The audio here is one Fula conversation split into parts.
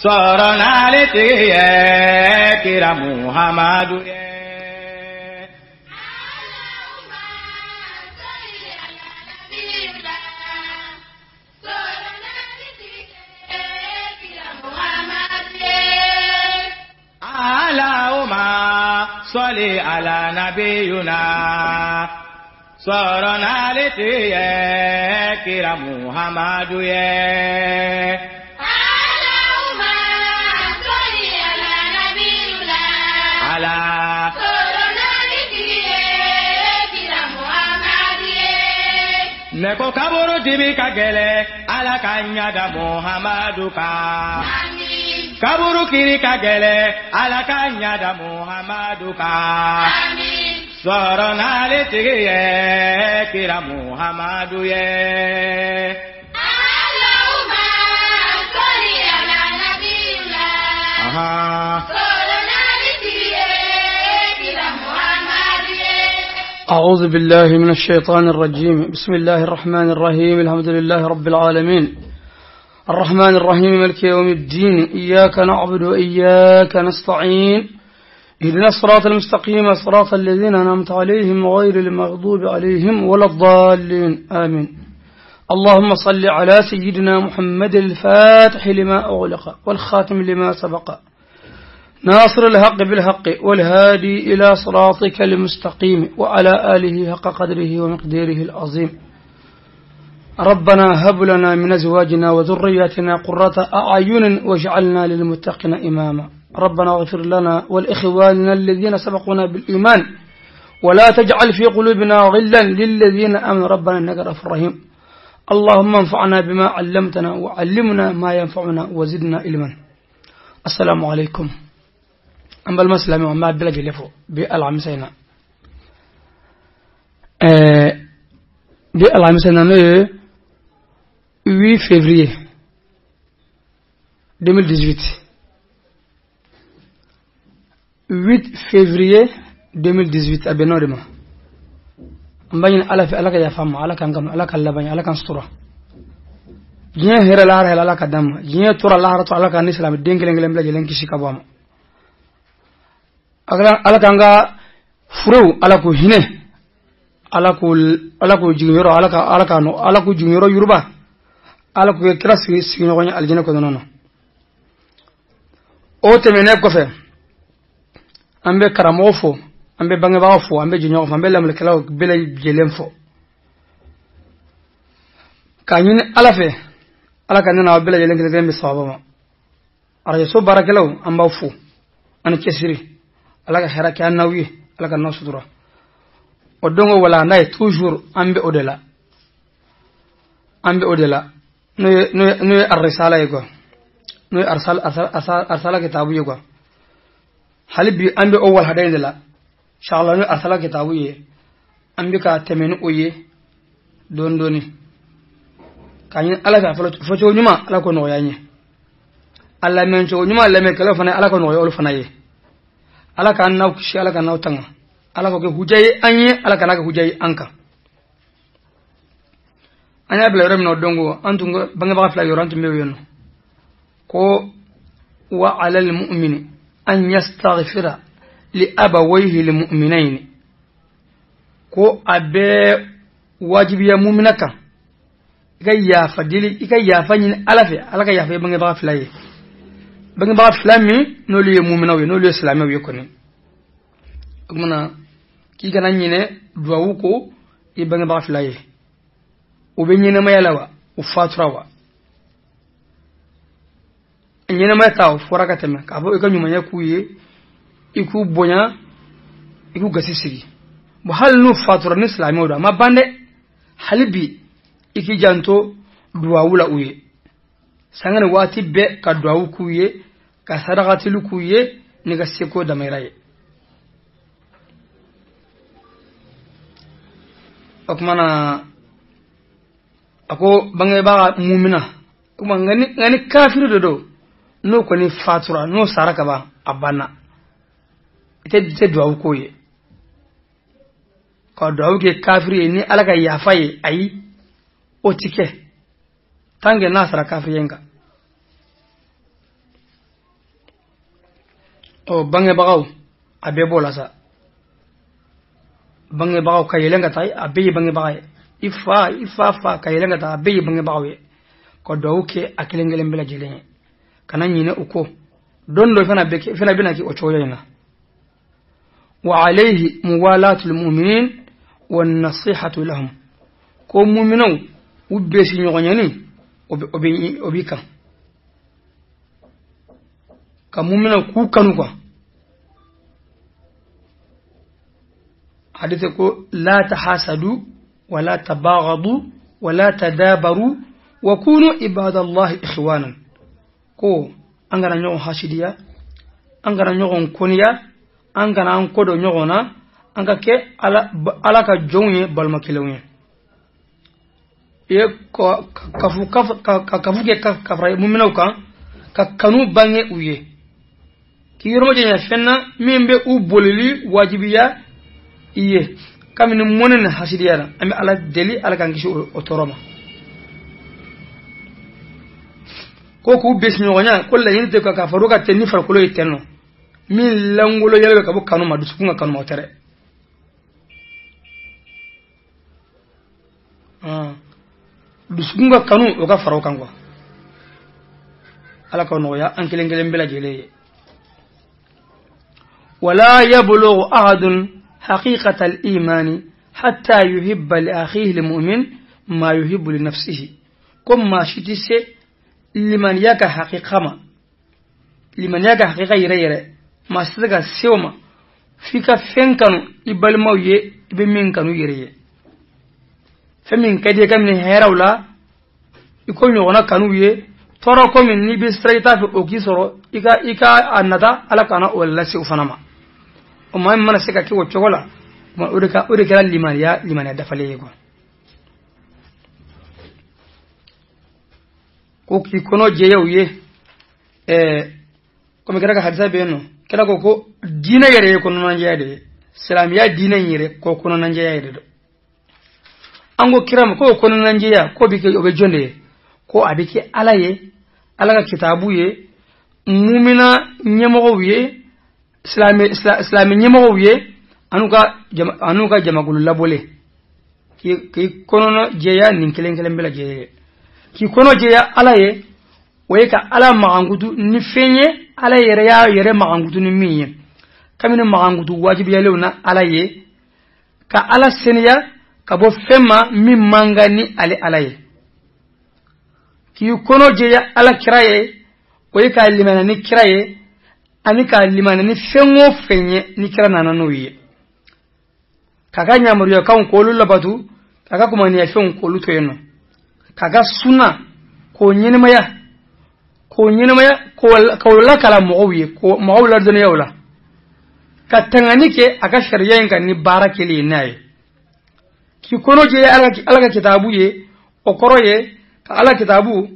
Soronale tiye kira Muhammadu ye. Allahumma salli ala nabiyuna. Soronale tiye kira Muhammadu ye. Neko kaburu dibi kagele ala kanyada Muhammadu ka. Kaburu kiri kagele ala kanyada Muhammadu ka. Soronale tiye kira Muhammadu ye. Allahumma salli ala nabiyina. أعوذ بالله من الشيطان الرجيم. بسم الله الرحمن الرحيم. الحمد لله رب العالمين الرحمن الرحيم مالك يوم الدين. إياك نعبد وإياك نستعين. اهدنا الصراط المستقيم صراط الذين أنعمت عليهم غير المغضوب عليهم ولا الضالين آمين. اللهم صل على سيدنا محمد الفاتح لما أغلق والخاتم لما سبق ناصر الحق بالحق والهادي إلى صراطك المستقيم وعلى آله حق قدره ومقداره العظيم. ربنا هب لنا من أزواجنا وذرياتنا قرة أعين واجعلنا للمتقين إماما. ربنا اغفر لنا والإخواننا الذين سبقونا بالإيمان ولا تجعل في قلوبنا غلا للذين آمنوا ربنا إنك رؤوف رحيم. اللهم انفعنا بما علمتنا وعلمنا ما ينفعنا وزدنا علما. السلام عليكم. أما المسلم وما بلغ لفو بالعمسينا بالعمسينا 8 février 2018 8 février 2018 abenodema ambayin ala fi alaka ya fama alaka ngam alaka labanya alaka stura jinya hera la hera alaka dam jinya tura la hara to alaka ni islam dengelengele mbla jelen kishika bama alaka nga furu alako hine alako jingiro alako jingiro yuruba alako kira sigi ngonya aljina ko nono o temene ko fe ambe karamofo ambe bange bafo ambe jinyo fo ambe lamle kala bela jelem fo kanyin alafe alaka nana bela jelem kala gembe sawaba araje so barakelaw amba fu an kesiri alaka haraka annawi alaka nasudura odongo wala nay toujours ambe odela no ar-risala yego no arsala kitabu yego halibi ambe awwal hadayndela inshallah no arsala kitabu ye ambe ka temenu oye dondoni kanyin alaka foto nyuma alako no yanye alla men to nyuma alla me kala fana alako no yol fana ye alaka naw kishi alaka naw tanga alaka ke hujayi anye alaka naga hujayi anka anya bla rem no dongo antunga banga ba fla yorantu meyono ko wa ala al mu'mini an yastaghfira li abawayhi lil mu'minain ko abe wajibi ya mu'minaka gayya fadili ikayya fanyin alafi alaka ya fa banga ba fla ye banga ba fla mi no liye mu'minawi no liye islamawi ko ni agmana ki gana nyine duwawu ko i banga ba fla ye ube nyine mayalawa ufaturawa nyine maytaw foraka teme ka bo ikanyu manya kuye iku bonya iku gasisigi bo hal nu fatura ni islami oda ma bande halibi iki janto duwawula uye sangane wati be ka duwawu kuye ka sadaqatilu kuye ni ga seko da mayraye akmana ako bangai ba mu'mina kuma ngani kafiru do no ko ni fatura no saraka ba abana ite duwawu koye ko duwawu ke kafiru ni alaka yafaye ayi otike tange nasara kafiru yenga o bange bagaw abe bola sa bange bagaw kayelenga tay abe bange bagay ifa fa kayelenga ta abe bange bagaw ko dowke akilengele mbela jelenye kana nyine uko dondo fana bina ki o choyena wa alayhi muwalatul mu'minin wan nasihatu lahum ko mu'minu ubbe si nyogonyani obika ka mu'minu ku kanu kwa hadith ko la tahasadu wala tabaghadu wala tadabaru wa kunu ibadallahi ikhwanan ko angara nyogo hasidiya angara nyogo koniya angara an kodo nyogona anga ke ala ka jonye balma kilewye ye ko kafu ke kafra mu'minu ka kanu bange uye ki yoro je fenna mimbe u bolili wajibiya iye kamini monen hasidiya ami ala deli ala kan gishi otoroma ko ku bes nyogonya ko la yinte ka faruka tenni farkulo yitenno min langulo yelbe ka bu kanu ma dusukunga kanu ma tere dusukunga kanu o ka faruka ngwa ala ka no ya ankelengele mbela jele wala yablughu ahadun haqiqata al-iman hatta yuhibba li akhihi al-mu'min ma yuhibbu li nafsihi kuma shitise liman yaga haqiqa yere ma sidaga sewma fika fenkanu ibalmaw ye ibe min kanu yere femin kadi kamne herawla iko nyona kanu ye toro ko min ni be straighta fi okisoro ika anada ala kana wala se ufanama o ma mana se ka ki wochogola ma urika liman ya dafale ko ko ki kono je yawye ko me kala hadisa be no kala ko dina yere ko non jeyade salam ya dina yere ko kono nan jeyade do ango kiram ko kono nan jeya ko bi ke obe jonde ko abike alaye alaga kitabu ye mu'mina nyemo wiye islami nyemo wiye anuka jamagulu labole ki kono jeya nin kelen bela jeye ki kono jeya alaye waye ka ala magangutu ni fenye ala yere magangutu ni miye kamina magangutu wajibi ya lewna alaye ka ala seniya ka bo fema mi mangani alaye ki kono jeya ala kiraye waye ka limana ni kiraye ani ka limana ni fengo fenye ni kira nananuye kaka nyamuru ya kan kolu labatu kaka kuma ni ya fen kolu to yeno kaga suna ko nyenmaya ko la kala mowiye ko mawla dona yawla ka tanganike aka shari'a kan ni barakeli nayi ki kono je ala kitabu ye o koroye ka ala kitabu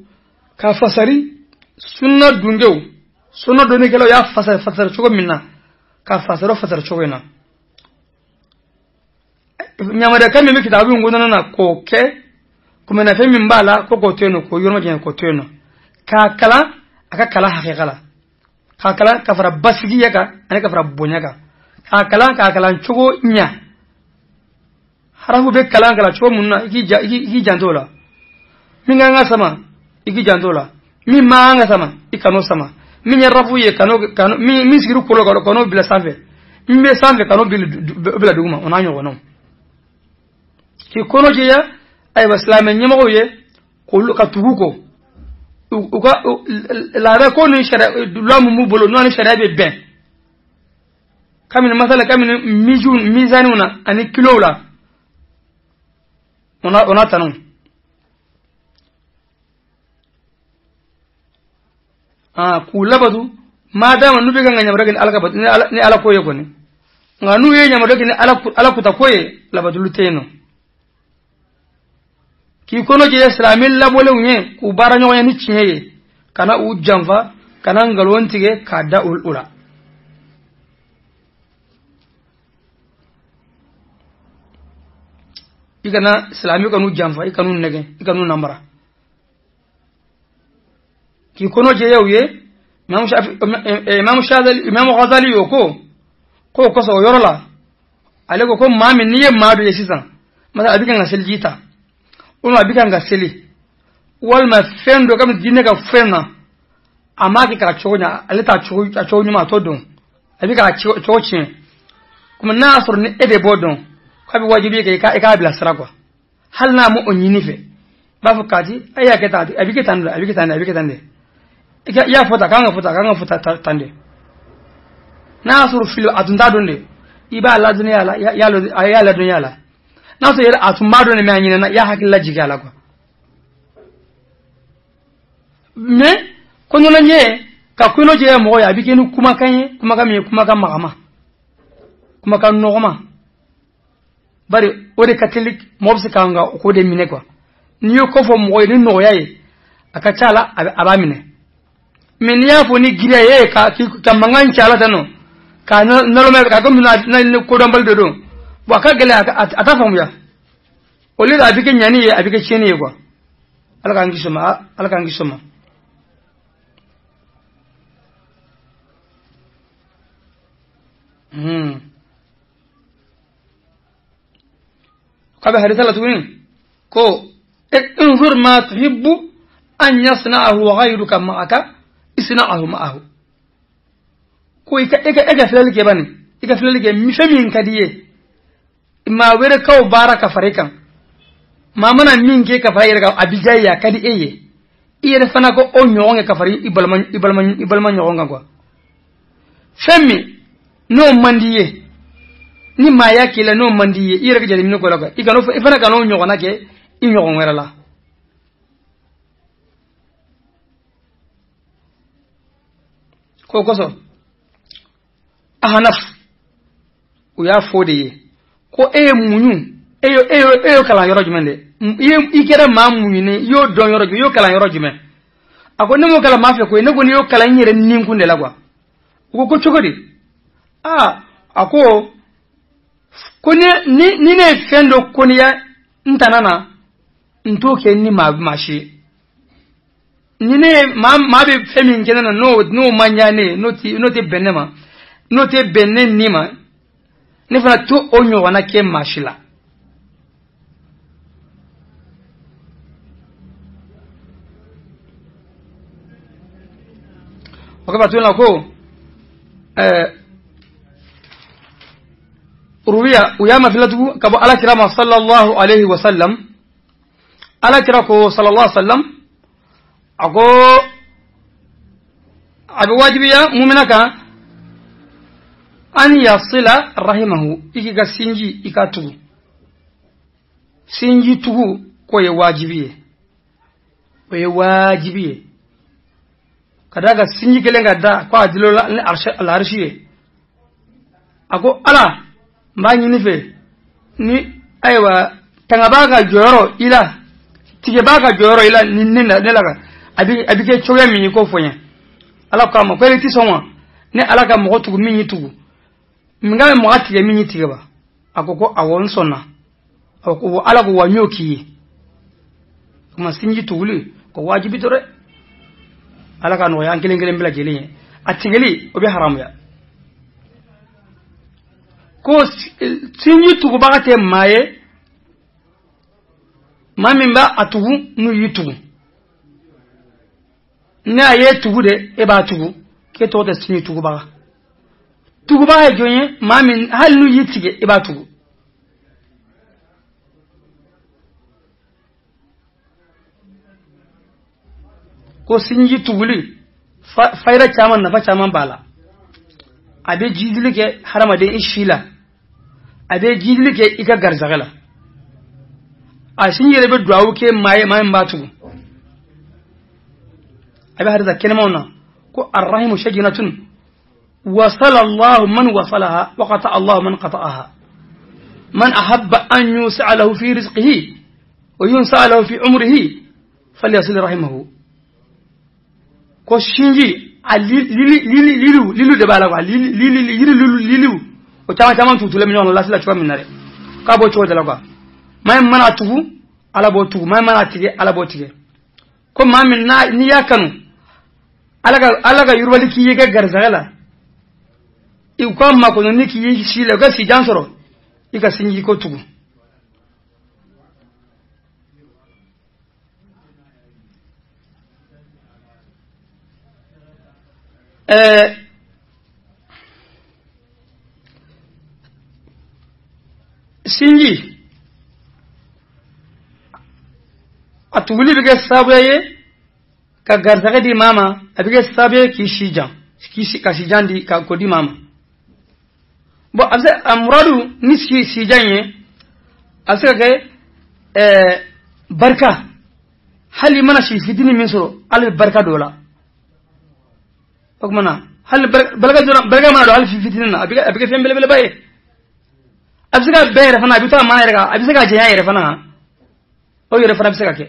ka fasari sunna dungew sunna doni kelo ya fasar chogo minna ka fasar chogo na nyamada kan mi kitabu ngona na ko ke kuma na femi mbala ko teno ko yorma jeng ko teno ka kala aka kala haqiqala ka kala ka fara basigi yaka ani ka fara bonyaka ka kala chugo nya haramu be kala chugo munna iki jandola minga nga sama iki jandola mi manga sama ikano sama mi nyarafu ye kano mi sigiru kolo kono bila sanfe mi sanfe kano bila duguma onanyo wono ki kono je ya ay waslame nyimo ye ko ka tuguko uka la ra ko ni shara lamu mu bolo no ni shara be ben kamin masala kamin mizanuna ani kilo la ona tanon ku labadu madama nubi ganga nyamra gani alaka bat ni ala koye ko ni nganu ye nyamra gani ala kuta koye labadu luteno ki kono je islamil labole unye ku baranyo yani chinyeye kana u jamfa kana ngalwontige kada ula igana islami kanu jamfa ikanu nege ikanu nambara ki kono je yawye imam Ghazali yoko ko so yorola ale ko mami niye madu yesisan masa abika nga seljita uno abika nga seli wal ma fendo kam dinne ka fena amaki ka chonya ale ta chonya ma todon abika choche kuma nasr ni ede bodon kabi wajibi ke ka bila sara hal na mu onyini fe ba fukati aya ke tati abika tande ya fota kanga futa tande nasr filo adunda donde iba la dunya la ya la dunya la naso yera atumado ne manyina na ya hakilla jigala ko me kono la nye ka kuno je mo ya bikenu kuma kan magama kuma kan nogama bari ode catholic mobsi kanga ko de mine ko niyo ko fo mo ni no yayi aka chala aba mine men ya fo ni gira ye ka mangan chala tano ka no me ka ko na ko dombal do bo ka gele ata famu ya oli da abike nyani ye abike cheni ye kwa alaka ngisoma kabe haditha tuwini ko انظر ما تحب أن يصنعه غيرك معك اصنعه معه ko ika filalike bane ika filalike mifemin kadiye ma were kaw baraka farikan ma mana min ke ka fayir ga abijaya kadi eye iyere fana ko o nyonge ka fari ibalman nyonga ko femmi no mandiye ni ma yakile no mandiye iyere ga jeli min ko lako igano fana ga no nyogona ke i nyogon wera la ko koso ahanaf uya fode ko munyu eyo kala yoro jumende ikere ma munyu ne yo don yoro yo kala yoro jumen ako nemo kala mafia ko ne ko yo kala nyere ninkunde la kwa ko chogodi ako ko ni ne fendo ko ni ya ntanana ntoke ni mashi ni ne ma be femin kenana no manyane no te benema no te benne nima ne fana to onyo wana ke mashila wakaba tuna ko ruwiya uyama filatu kabo ala kirama sallallahu alaihi wasallam ala kirako sallallahu alaihi wasallam ako abu wajibiya mu'minaka an yasila rahimahu ikiga sinji ikatugu sinji tugu ko ye wajibiye kadaga sinji kelenga da ko adilo la arshiye ako ala mbanyi nife ni aywa tangabaga joro ila tigebaga joro ila ninna nelaga abike choya mi ko fonya ala ko ma kweli tisonwa ne ala ka mo tugu minyi tugu minga mo ati ya minyi tigeba akoko awon sonna akoko ala ko wanyoki kuma sinji tuguli ko wajibi tore ala ka no ya ngele mbela jeli atigeli obi haram ya ko sinji tugu bagate maye mamimba atugu nu yitugu na ye tugu de e ba tugu ke to de sinji tugu baga tugu ba jonye mamin hal nu yitige e ba tugu ko sinji tuguli fayra chaman na fa chaman bala abe jidilike harama de ishila abe jidilike ika garzagala a sinji rebe duawu ke maye ba tugu abe harza kelmauna ko arrahimu shajinatun وصل الله من وصلها وقطع الله من قطعها من أحب أن يوسع له في رزقه وينسع له في عمره فليصل رحمه كوشينجي ليلو دبالغ ليلو وتما تما توتو من الله سلا تشوا من نار كابو تشوا دلغا ما منا تغو على بو تغو ما منا تيجي على بو تيجي كو ما من نيا كانو alaga yurwali kiye ga garzagala i ko ma ko ni kiye shi le ga si jansoro ika sinji ko tugu sinji atuguli bige sabaye ka garzaga di mama abige sabaye ki shijan ka shijan di ka ko di mama bo asa amradu ni shijan ye asa ke barka hali mana shi fitini min soro al barka dola okmana hal barka mana do hal fitini na abige fembele baye abisaka bere fana abita mana rega abisaka je yere fana o yere fana abisaka ke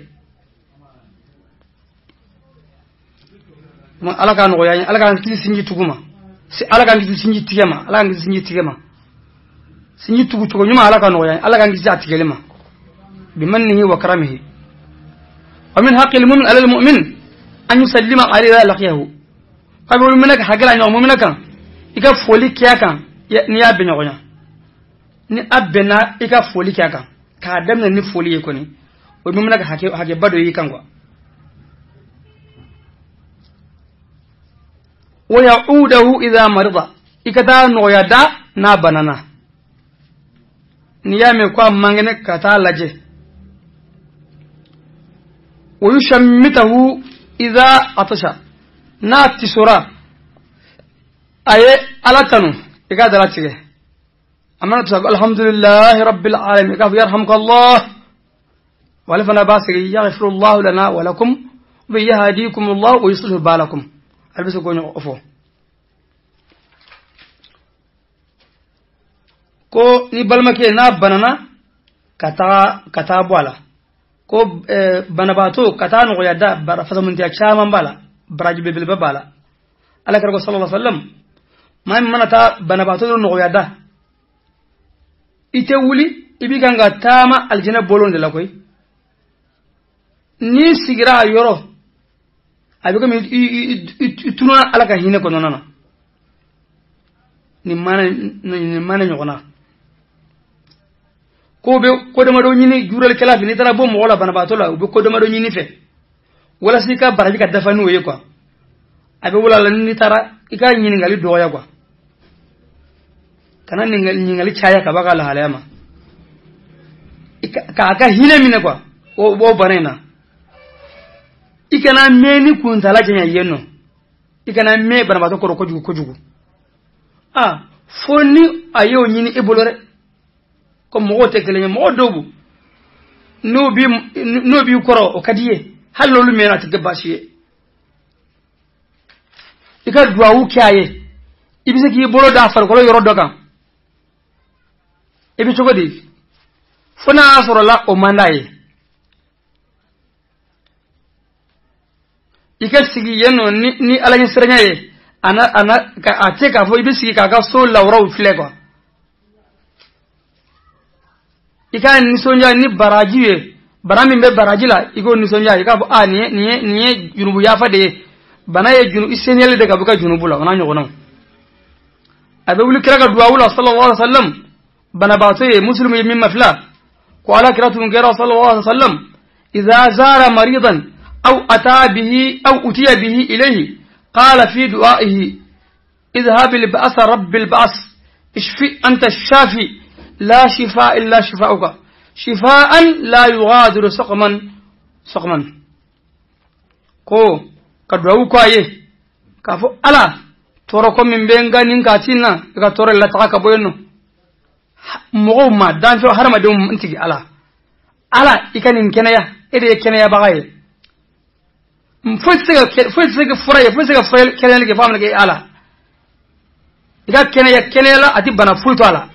ma alaka no yaani alaka kiti sinji tuguma si alaka kiti sinji tigema alaka kiti sinji tigema sinji tugu nyuma alaka no yaani alaka kiti atigelema bimannihi wa karamihi wa min haqqil mu'min 'ala al-mu'min an yusallima 'alayhi laqiyahu qabul minaka hagala no mu'minaka ika foli kiyaka ni ya benyonya ni abena ika foli kiyaka ka damna ni foli yeko ni o mu'minaka hage bado yi kangwa wa ya'uduhu idha marida ikata no yada na banana ni ya me kwa mangene kata laje wa yushammitahu idha atasha na tisura aye alatanu ikada latige amana tusago alhamdulillahi rabbil alamin ka yarhamkallah wa lafana basiri yaghfirullahu lana wa lakum wa yahdikumullahu wa yuslihu balakum albisu gonyo ofo ko ni balmake na banana kata bwala ko banabato kata no yada bara fasamunti ya chama bala baraji bebel bala ala kargo sallallahu alaihi wasallam man manata banabato no yada ite wuli ibiganga tama aljana bolon de la koy ni sigira yoro abigo mi tunona alaka hine ko nonana ni mana nyogona ko be ko dama do nyini jural kala fi ni tara bo mo wala bana batola be ko dama do nyini fe wala sika baraji ka dafa no ye quoi abe wala la ni tara ika nyini ngali doya quoi kana ni ngali chaya ka bagala halama ka hine mine quoi o bo banena ikana meni kuntala jenya yeno ikana me bana bato ko jugu foni ayo nyini ibolore ko mo te kele mo dobu no bi koro o kadiye hallo lu mena te gabashiye ika duawu kyaye ibise ki bolo da far ko yoro dogan ibi chogodi fona asoro la o mandaye ika sigi yeno ni alani srenyaye ana ka ateka fo ibisi ka so lawro flego ika ni sonja ni barajiwe barami be barajila iko ni sonja ika bo ni junubu yafa de banaye junu isenele de ka buka junubu la wana nyogono abe wuli kiraga duawula sallallahu alaihi wasallam bana baate muslimu min mafla ko ala kiratu ngera sallallahu alaihi wasallam idha zara maridan aw ata bihi aw utiya bihi ilayhi قال في دعائه اذهب لبأس رب البأس اشفي أنت الشافي لا شفاء إلا شفاؤك شفاء لا يغادر سقما كو كدعوك ايه كافو ألا توركم من بينغا ننكاتينا كتور الله تعاك بوينو مغوما دانشو حرم دوم انتكي ألا إكان إنكنايا إذا كنايا بغاية fosiga furaye kelen ke famle ke ala iga kenela ati bana fulto ala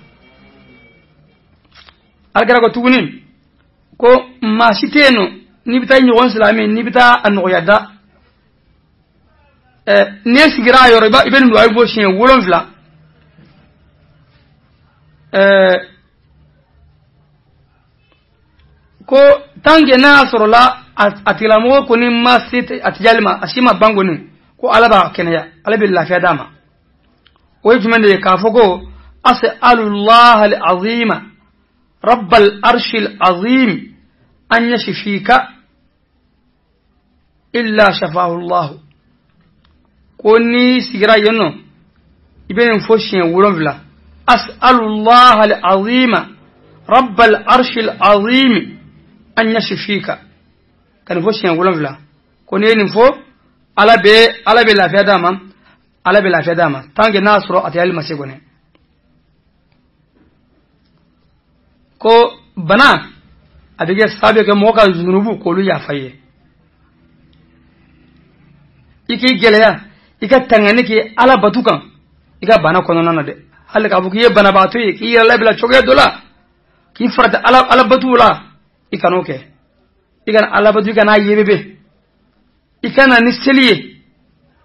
algara ko tuguni ko ma siteno ni bita nyon islami ni bita an yada ne sigira yoro ba ibn duay bo shin wolon vla ko tange na sorola atila mo ko ni masite atijalma ashima bango ni ko alaba kenaya alabi lafiya dama o juman de ka foko as'alullah al-azima rabbal arshil azim an yashfika illa shafahu Allah ko ni sigira yenno ibn foshin wuron vila as'alullah al-azima rabbal arshil azim an yashfika kan foshin wuron vila ko ne ni fo alabe lafiya dama tange nasro atiyal masigone ko bana adige sabe ke moka zunubu ko lu ya faye iki geleya ika tangani ki ala batukan ika bana kono nana de halka bu ki bana batu ki yalla bila choge dola ki farda ala batula ikanoke ikan ala batu kana yebebe ikana ni seliye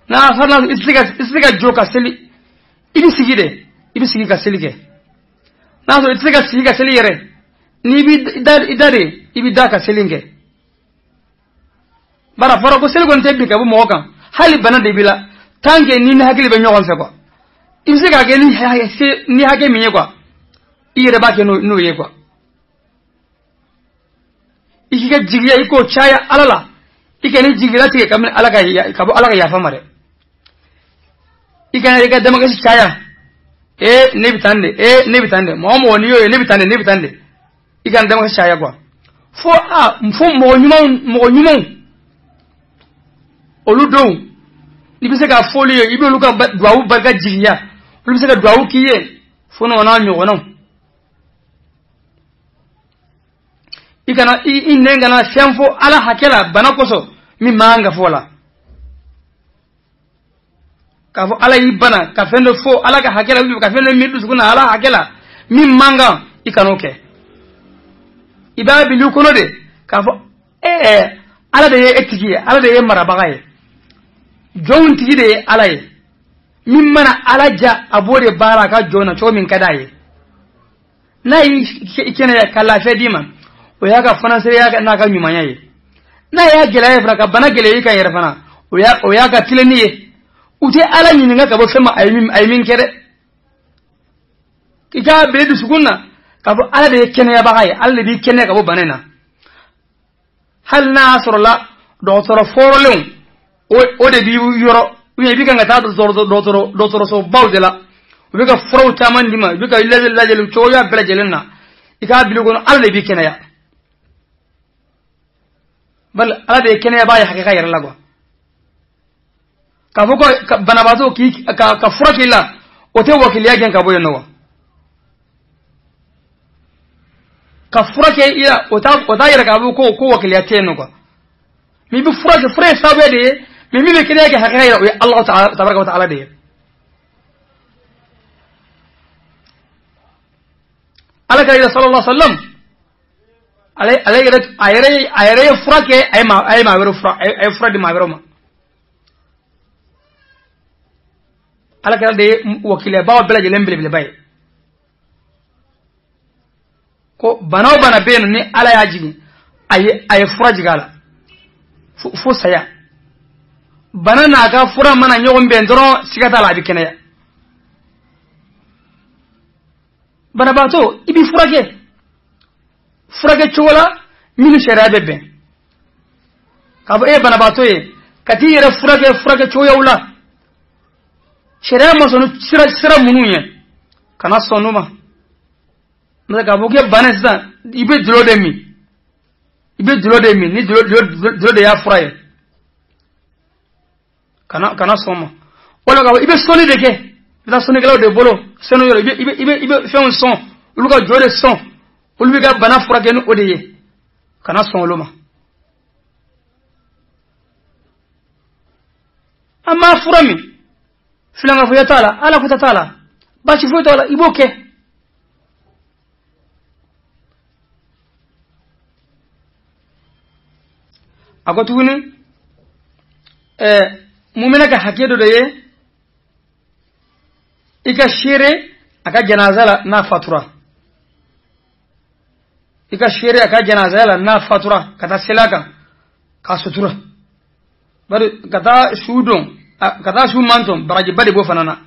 na sarna istiga joka seli ibi sigi ka seli ke na so istiga sigi ka seli yere ni bi idare ibi da ka selinge bara fara ko seli gon tebbi ka bu mo kan hali bana de bila tange ni na hakili be nyogon fe ko istiga ke ni hake mi ko ire ba ke no ye ko ikiga jigiya iko chaya alala ikani jigira tike kamin alaga ya famare ikani dama gashi chaya ne bitande momo woni yo ne bitande ikani dama gashi chaya kwa fo mo nyumon oludo ibise ka folio ibe luka dwawu barka jigiya ibise ka dwawu kiye fo no na nyogo no ikana inenga na semfo ala hakela bana koso mi manga fola ka fo ala ibana ka fendo fo ala ka hakela ka fendo mi dusukuna ala hakela mi manga ikanoke iba bi lu kono de ka fo ala de etigi ala de marabagaye jon tigi de ala ye min mana ala ja abode baraka jona cho min kadaye nayi ikene kala fedima o yaga fanansere yaga naka nyumanya ye na ya gelaye fraka bana gelaye kan yere fana o yaga tileniye ute ala nyininga ka bo fema aymin kere kika bedu sukunna ka bo ala de kene ya bagaye ala de kene ka bo banena hal na asrala do toro forolun o de bi yoro uye bi kan ta do toro so bawdela bi ka foro tamandima bi ka lajelu choya belajelena ika bilu gono ala de bi kene ya bal ala de kene ba ya hakika yar lagwa ka foko bana bazo ki ka furakila o te wakili yake ka boyo no ka furake ila o ta yar ka ko wakili yake no ko mi bi furake fure sabe de mi be kene yake hakika yar Allah ta'ala tabaraka wa ta'ala de ala ka sallallahu alaihi wasallam ayere furake ay ma wero fra ay fradi ma wero ma ala kala de wakile bawo belaje lembele bay ko banaw bana ben ni ala ya jigi ay furaji gala fu saya bana na ga fura mana nyogon ben doro sigata la bikene ya bana bato ibi furake chola minu sherabe ben kabo bana bato ye kati yere furake choya ula shera mo sonu sira munuye kana sonuma mza kabo ke bana sa ibe dilo de mi ni dilo de ya furaye kana soma wala kabo ibe soni de ke da soni gelo de bolo sonu yoro ibe fe un son uluka jode son uluka bana furake no odeye kana son loma amma furami filanga fuya tala ala kuta tala bachi fuya tala iboke akotuni mumina ka hakedo de ika shire aka janazala na fatura ika shire aka janazala na fatura kata silaka ka sutura bari kata shudon kata su manton baraji bade bo fanana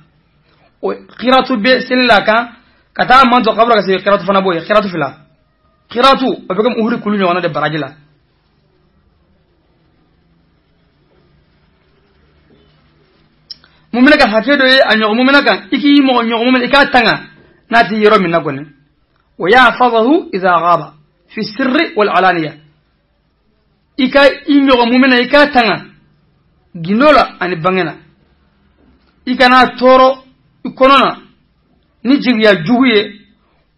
o qiratu be silla kan kata manto qabra ka se qiratu fana boy qiratu fila qiratu o be kam uhri kulunyo wana de baraji la mumina ka hakedo e anyo mumina kan iki mo nyo mumina ka tanga nati yero min nagone wa yahfazahu idha ghaba fi sirri wal alaniya ika inyo mumina ika tanga ginola ani bangena ikana toro ikonona ni jigiya juguye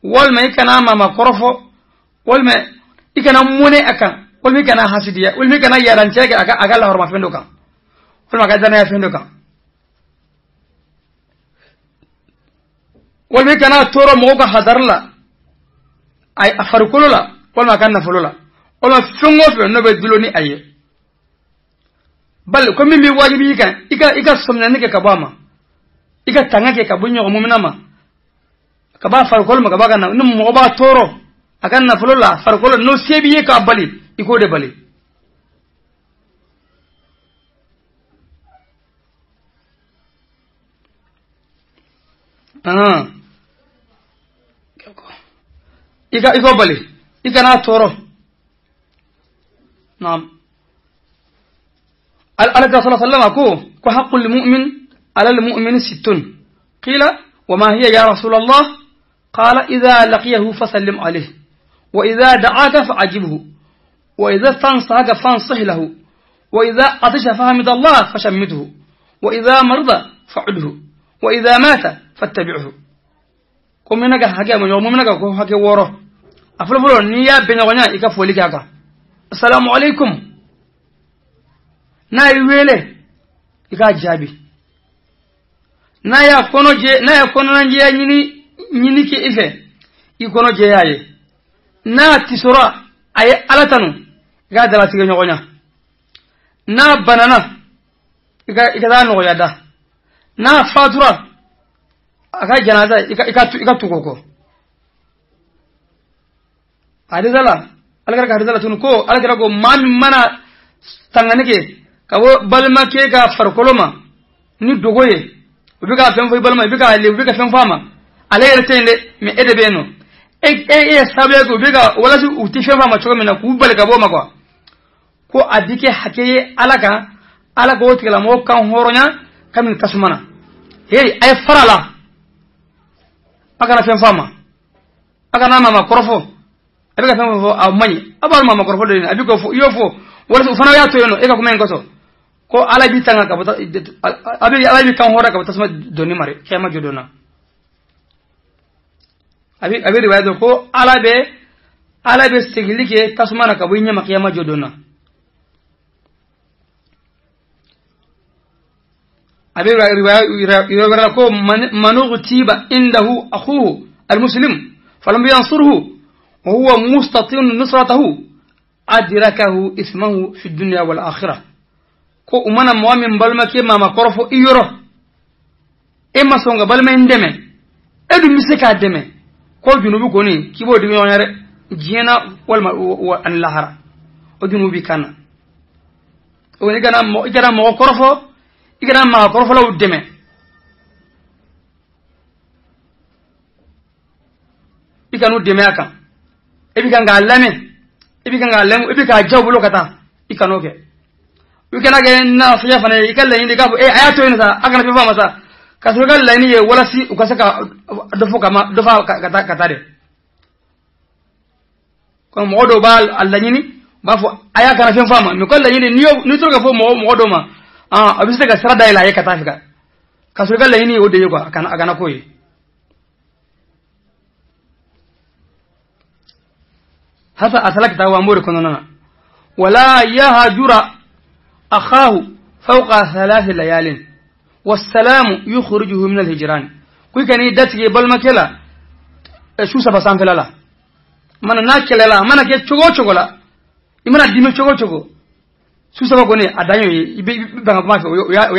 walma ikana mama korofo walma ikana mone akan walma ikana hasidiya walma ikana yaranchege aga la horma fendo kan walma ga dana ya fendo kan walma ikana toro mo ko hadarla ay afarkulola walma kan nafulula walma fengo fe no be diloni aye bal ko mimbi wajibi kan ika somna ne ke kabama ika tanga ke kabunyo mumina ma kaba farkol ma kaba kana num mo ba toro akan na fulula farkol no sebi ka bali iko de bali iko bali ika na toro naam على صلى الله عليه وسلم كحق المؤمن على المؤمن 6 قيل وما هي يا رسول الله قال إذا لقيه فسلم عليه وإذا دعاك فعجبه وإذا استنصحك فانصح له وإذا عطش فحمد الله فشمته وإذا مرض فعده وإذا مات فاتبعه كم منك حكي يوم منك حكي وره أفلفلو نيا بين غنيا يكفولي كاكا السلام عليكم na iwele ika jabi na ya kono nanje nyini ke ife ikono je yaye na tisora ay alatanu ga dala tige nyogonya na banana ika da no yada na fatura aka janaza ika tukoko adizala algara hadizala tun ko algara go mami mana tanganike kawo balma ke ga farkoloma ni dogoye ubiga fen fo balma ubiga le ubiga fen fama alayar tende me edebe no sabe ko ubiga wala su uti fen fama chogo mena ku bal gabo makwa ko adike hakeye alaka woti kala mo kan horonya kamin tasmana hey ay farala aka fen fama aka na mama korofo abiga fen fo amani abal mama korofo de abiko fo yofo wala su fana ya to yono e ka kuma ngoso ko ala bi tanga ka bata abi ala bi kan hora ka bata sama doni mare kema jodona abi riwaya ko ala be sigilike tasmana ka bunya makiyama jodona abi riwaya ko manugtiba indahu akhuhu almuslim falam yansurhu wa huwa mustatin nusratahu adrakahu ismuhu fi dunya wal akhirah ko umana mu'min balma ke mama korfo iyoro e masonga balma ndeme edu miseka deme ko junubu goni kibo di yonyare jina wal an lahara o junubi kana o ni gana mo korfo igana ma korfo law deme ikanu deme aka e bi ganga lame ibika ngalem ibika jawbulo kata ikanoke wikana ge na fiya fana ikalla indi gabu ayato ina sa akana fi fama sa kasuga laini ye wala si ukasaka dofa kata de ko modo bal allanyini bafo aya kana fi fama mi kolla yini ni to ga fo modo ma abisa ga sarada ila ye kata fika kasuga laini ode yugo akana koyi hasa asalak dawa mure konona wala yahjura akhahu fawqa 3 layalin والسلام يخرجه من الهجران كوي كاني داتي بالمكلا شو سبا سانفلا من ناكلا من كي تشوغو تشوغلا يمنا ديمي تشوغو تشوغو شو سبا كوني ادانيو بان ما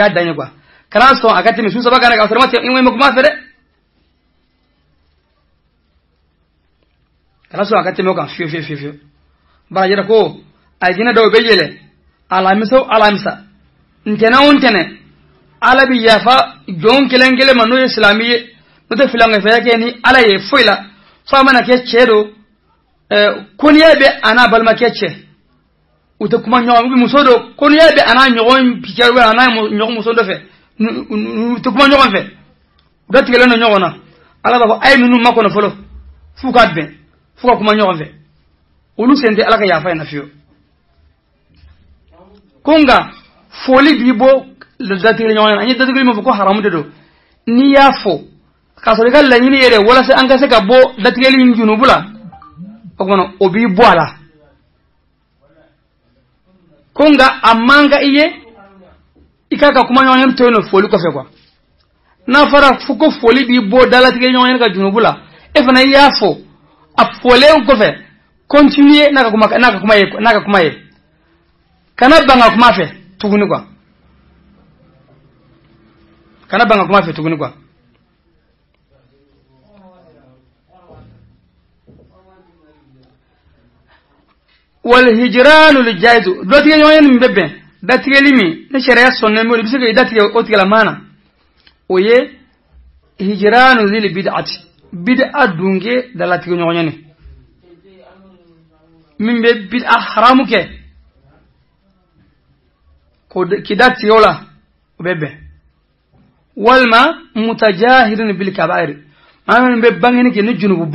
يا دانيو با كران سو اكاتي شو سبا كان كاسر ما يمي مكما فدي كران سو اكاتي مكان فيو با يرا كو اجينا دو بيجله علامسو علامسا نتنا ونتنا ala bi yafa jon kelengele manu islamiye no te filanga fa yake ni ala ye foila fa mana ke chedo koniya be ana balma kece uta kuma nyawa bi musodo koniya be ana nyawa pikar we ana nyawa musodo fe uta kuma nyawa fe dot gele no nyawa na ala ba ay nunu makono folo fuka be fuka kuma nyawa fe ulu sente ala ka yafa na fiyo kunga foli bibo le datigele nyawa na ni datigele mo ko haramu de do ni yafo kaso gal la ni yere wala se anga se ka bo datigele ni junubula kono obi boala kunga amanga iye ikaka kuma nyawa to no foli ko fe kwa na fara fuko foli bi bo datigele nyawa ka junubula e fana yafo a fole ko fe continuer naka kuma ye kana banga kuma fe tuguni kwa kana banga kuma fe tuguni kwa wal hijranu li jaizu dotige yoyen mbebe datige limi ne sharia sonne mo bisige datige otigala mana oye hijranu lil bid'ati bid'a dunge dalatige yoyen min be bid'a haramu ke ko kidati yola bebe walma mutajahirin bil kaba'ir man be bangeni ke ni junubu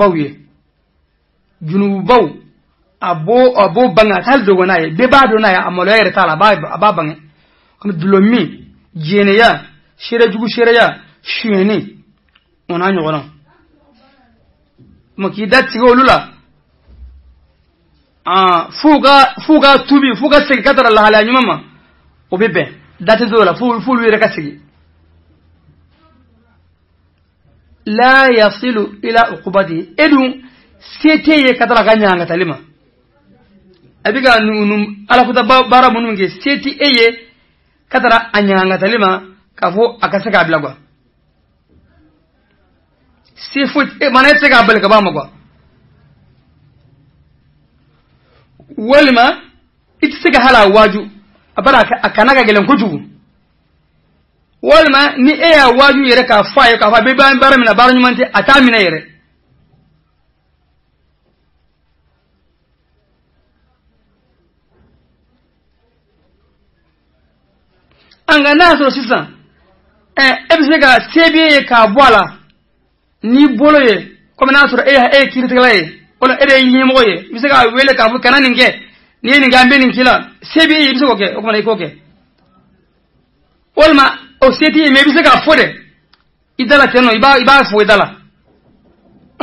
baw abo banga tal do gonaye be ba do naye amolo yere tala ba bange comme dulomi jeneya shire jugu shireya shueni onanyo gono mo kidati golula fuga tubi fuga sigi katara la hala nyuma obebe date dola ful wire kasigi la yasilu ila uqubati edu sete katara ganyanga talima abiga num ala kuta bara mununge seti eye katara anyanga talima kafo akasaka ablagwa sifut manete ka abel ka ba magwa walma itisiga hala waju abara akanaga gelen kujugu walma ni eya waju yere ka fayo ka fa be ban bara mina bara nyumante atamina yere anga naso sisa ebisega tebe ka boala ni boloye comme naso kiritiglaye wala ede yimoye bisega wele ka fu kananinge ni ni gambe ni kila sebi biso ke o kuma ikoke olma o seti me bisega fode idala teno iba fu idala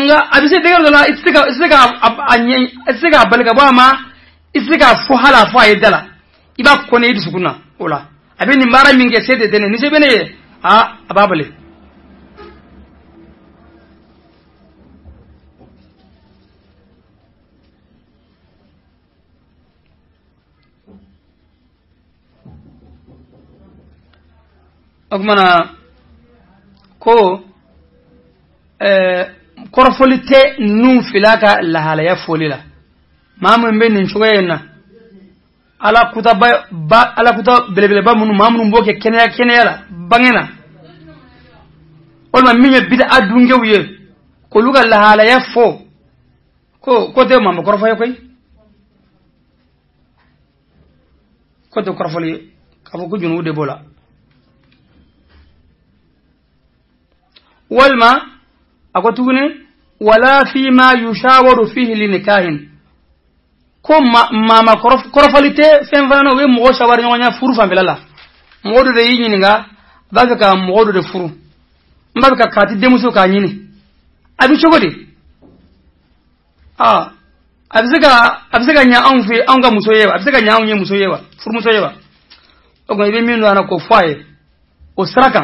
nga abise de gala isega balga ba ma isega fu hala fu idala iba kone idu sukuna ola abeni mara minge sede dene ni sebene ababale agmana ko korfolite nun filaka la halaya folila mamu mbe nin choyena ala kuta ala kuta belebele ba munu mamu mboke kenya la bangena olma minya bida adunge wiye ko luga la halaya fo ko te mamu korfoy koy ko to korfoli kabo ko junu de bola والما أقولتوني ولا فيما يشاور فيه لنكاهن كم ما كرفلته فين فانا وين مغو شاور نيوانيا فرو فان بلالا مغو دو يي نيغا بافكا مغو دو فرو مبافكا كاتي ديموسو كا نيني ابي شوغودي abisega nya anfi anga musoyewa abisega nya anye musoyewa furu musoyewa ogo ibe minu ana ko faye o sraka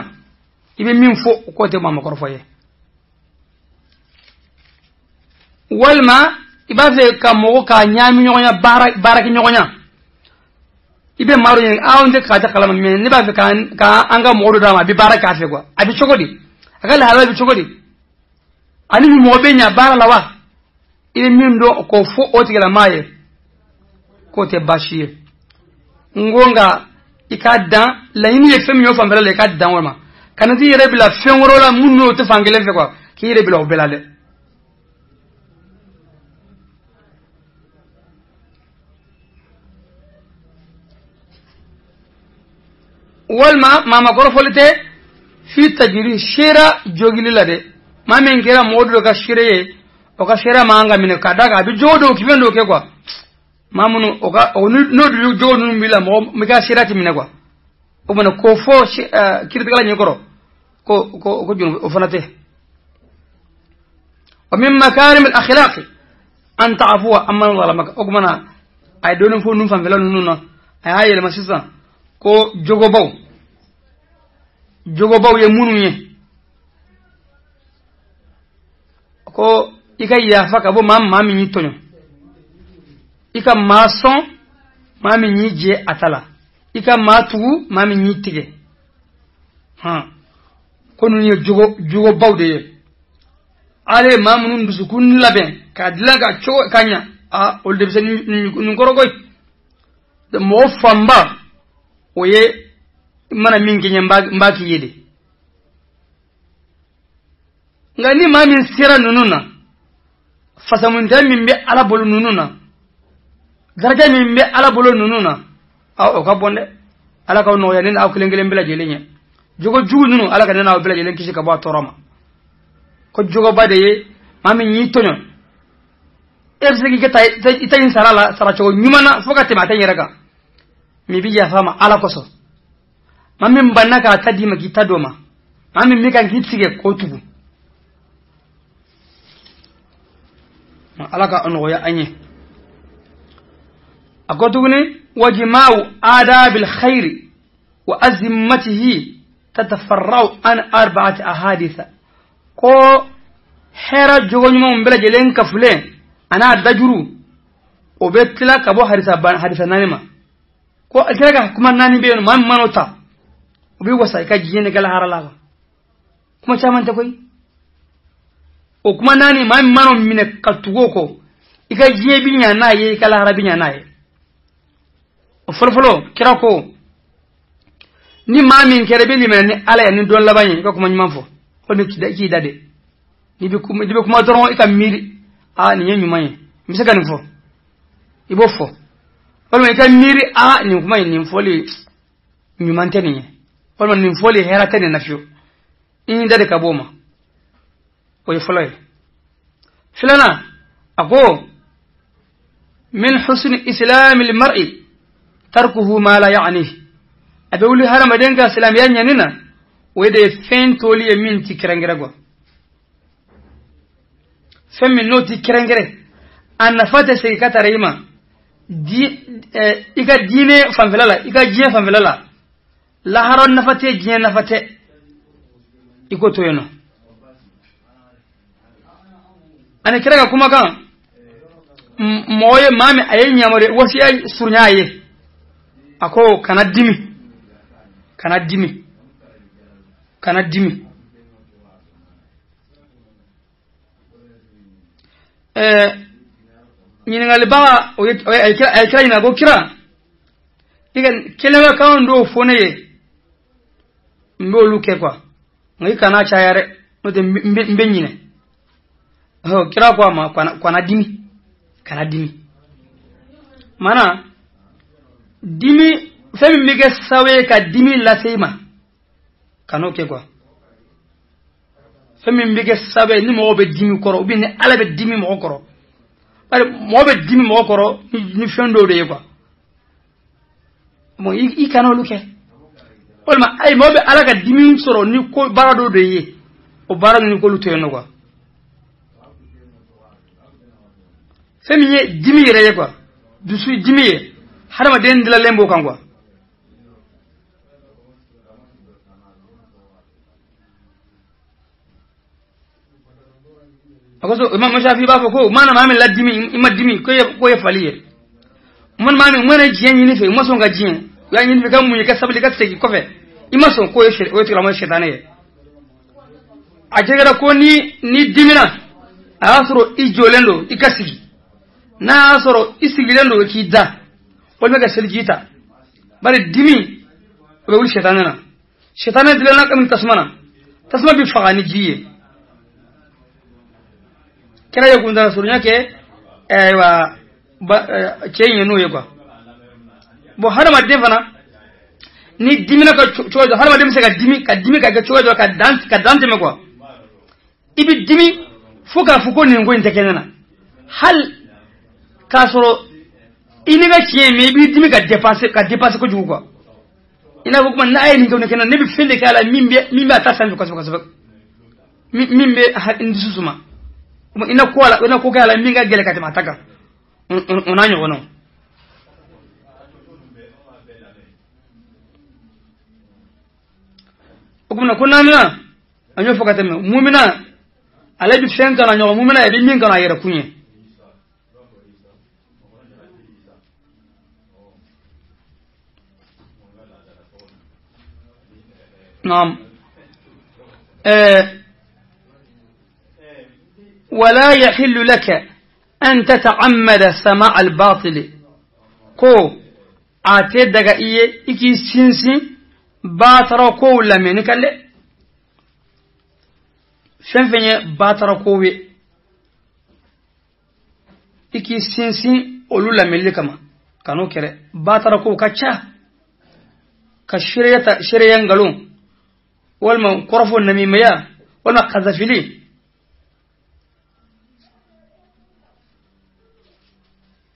ibe min fo ko te mama ko faye walma ibaze ka mo ka nyami nyonya baraki nyonya ibe maro yen awnde ka ta kalama men ne ba ka anga mo do dama bi baraka fe ko abi chogodi akala halwa bi chogodi ani mo be nya bara lawa ibe min do ko fo o tigala maye ko te bashiye ngonga ikadan la yini ye fem yo fambela le ikadan wama kanati yere bila fenworo la munno te fangele fe quoi ki yere bila obelale walma mama goro folite fi tajiri shira jogili la de mama ngera modu ka shire o ka shira manga mine kadaga bi jodo kibendo ke quoi mamunu oka no du jodo mbila mo mi ka shira ti mine quoi o bona ko fo kirtigala nyikoro ko junu o fanate wa min makarim al akhlaq an ta'fu amman zalamaka o mana ay donon fo num fam vela nununa ay hayel masisa ko jogo baw ye munu ye ko ika yafa ka bo mami ni tonyo ika mason mami ni je atala ika matu mami ni tige ko nu ye jogo baw de ale mamunu ndusukun laben ka dilaga cho kanya ol de sen ni ngorogoy de mo famba oye mana mingi mbaki yede ngani mami sira nununa fasamunta mimbe ala bolu nununa daraja mimbe ala bolu nununa o ka bonde ala ka no ya nen aw kelengele mbela jelenya jogo jugu nunu ala ka nen aw bela jelen kisi ka ba torama ko jogo bade mami nyi tonyo ebsegi ke tay sarala sara chogo nyumana foka te mata yeraka mi bi ya fama ala koso mami mbanna ka tadima kitadoma mami mika ngitsige kotubu ala ka ono ya anye akotuguni wajma'u adabil khair wa azimmatihi tatafarra'u an arba'ati ahadith ko hera jogonyuma mbela jelen kafule ana dajuru obetla kabo hadisa nanima ko akiraga kuma nani be no man manota obi wasa ka jiyene kala harala kuma chamanta koy o kuma nani man mano mine katugo ko ika jiye binya naye kala harabinya naye o folfolo kirako ni mami kerebe ni men ala ya ni don labanye ko kuma nymanfo ko ni ki dade ni be kuma doron ika miri ni nyumanye misaka ni fo ibo fo wala ika miri ni kuma ni foli nyumante ni wala ni foli herate ni nafio in dade kaboma o yefoloy filana ako min husn islam al mar'i tarkuhu ma la ya'ni abawli harama denga islam yanya nina wede fen toli min tikrangira go femmi noti kirangere annafata sai katarima ika dine fanfelala ika jiye fanfelala la haron nafate jiye nafate iko toyeno ana kiraga kuma kan moye mami ayen nyamore wasi ay surnyaye ako kanadimi nyingali ba ay kira ina go kira igen kelema kan do foneye mbolu ke kwa ngi kana chayare no de mbenyine kira kwa ma kana dimi mana dimi femi mige sawe ka dimi la seima kano ke kwa femi mige sawe ni mo be dimi koro bi ni ala be dimi mo koro bare mo be dimi mo koro ni fendo de kwa mo i kano luke olma ay mo be ala ka dimi soro ni ko barado de ye o barado ni ko luto no kwa femi ye dimi re kwa dusu dimi ye harama den dila lembo kan kwa akoso imam Shafi baba ko mana mami ladimi imadimi ko ye faliye mon mami mona jiyen ni fe mo songa jiyen ya ni fe kam mu ka sabli ka segi ko fe imason ko ye o tira mo shetane a jegara ko ni dimina asoro ijolendo ikasigi na asoro isigilendo kida wal mega seljita bare dimi بقول شيطاننا شيطاننا دلنا كم تسمعنا تسمع بفغاني جيه كنا يقول ده سوريا كه ايوا كين ينو يقول بحر ما دفنا ni dimina ka chojo har ma dem se ka dimi ka chojo ka dance me ko ibi dimi fuko ni ngo inte kenana hal kasoro ini ga ciye me bi dimi ka dépenser ko jugo ina ko man na ay ni ngone kenana ne bi fende kala mimbe atasan ko mimbe ha indi susuma ina ko kala minga gele ka mataka onanyo wono okumna kunana anyo fokateme mu'mina ala bi fenka na nyo mu'mina e bi min kana yera kunye نعم ولا يحل لك أن تتعمد سماع الباطل كو عتدك إيه إكي سينسي باترا كو لمن كله فنفني باترا كوي إكي سينسي أولو لمن لكما كانوا كره باترا كو كتشا كشريان قالون والما قرفوا النميمية والما قذفلي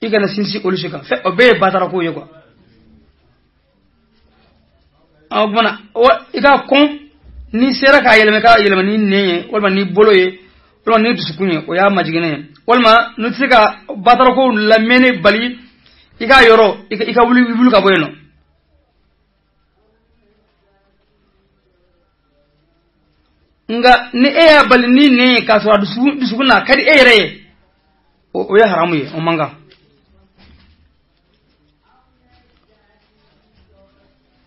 إيكنا سينسي أولو شكا فأبي باترا كو يقوى abuna ika kon ni sera ka yelma ni neye walma ni boloye walma ni dusukunye o ya majigene walma nutsika batara ko lamene bali ika yoro ika wulu ka boyeno nga ni eya bali ni neye ka so dusukuna kadi eyere o ya haramu ye o manga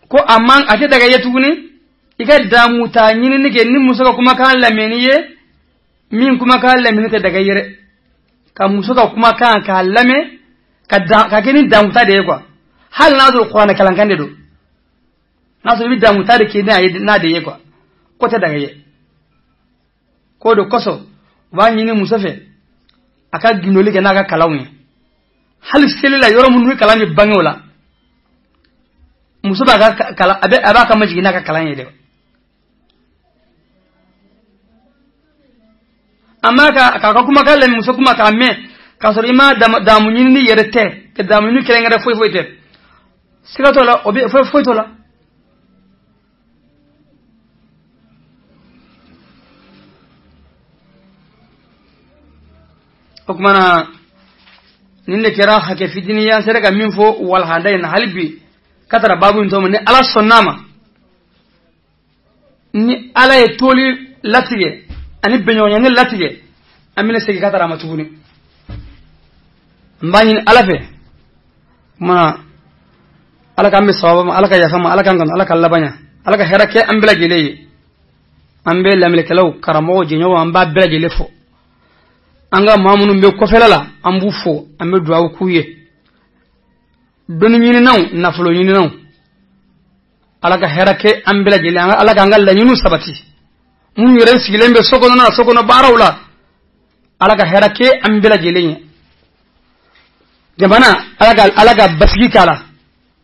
ko amman ate daga yetuguni iga damu ta nyini nige ni musoka kuma kan lameniye min kuma kan lameni te daga yere ka musoka kuma kan ka lame ka gini damu ta de kwa hal nazo qur'ana kalan kan de do nazo bi damu ta de ke na de ye kwa ko te daga ye ko do koso wa nyini musofe aka ginoli ke na ka kalawun hal selila yoro mun kalani bangola muso ba kala aba ka majigina ka kalan yede amma ka kuma kallan muso kuma ka me ka sori ma da munyin ni yere te ke da munyin kire ngara foi te sira to la obi foi to la okmana ninne kira hake fidiniya sere ka min fo wal handain halbi katara babu into ni ala sonnama ni ala e toli latige ani benyonya ni latige amina segi katara matuguni mbani ala fe ma ala kambe sawaba ala ka yafama ala kan ala kan labanya ala ka herake ambela geleye ambe lamle kalaw karamo jinyo amba bela gele fo anga mamunu be ko felala ambu fo ambe duwa kuye doni ñini naw nafulo ñini naw alaka herake ambela jeli alaka ngal la ñunu sabati mun yere sigilembe sokono barawla alaka herake ambela jeli jamana alaka basgi kala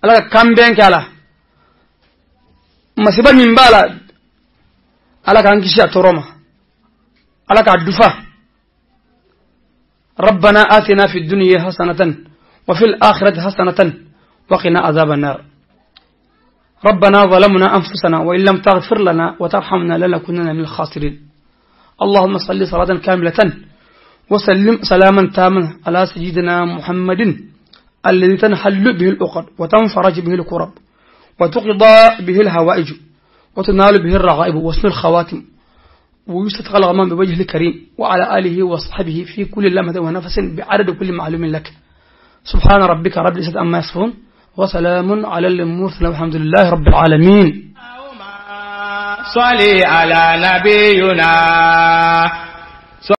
alaka kamben kala masiba mimbala alaka angishi atoroma alaka dufa ربنا آتنا في الدنيا حسنة وفي الآخرة حسنة وقنا عذاب النار ربنا ظلمنا أنفسنا وإن لم تغفر لنا وترحمنا لنكونن من الخاسرين اللهم صل صلاة كاملة وسلم سلاما تاما على سيدنا محمد الذي تنحل به العقد وتنفرج به الكرب وتقضى به الهوائج وتنال به الرغائب وحسن الخواتم ويستقى الغمام بوجه الكريم وعلى آله وصحبه في كل لمحة ونفس بعدد كل معلوم لك سبحان ربك رب العزة عما يصفون وسلام على المرسلين والحمد لله رب العالمين صلي على نبينا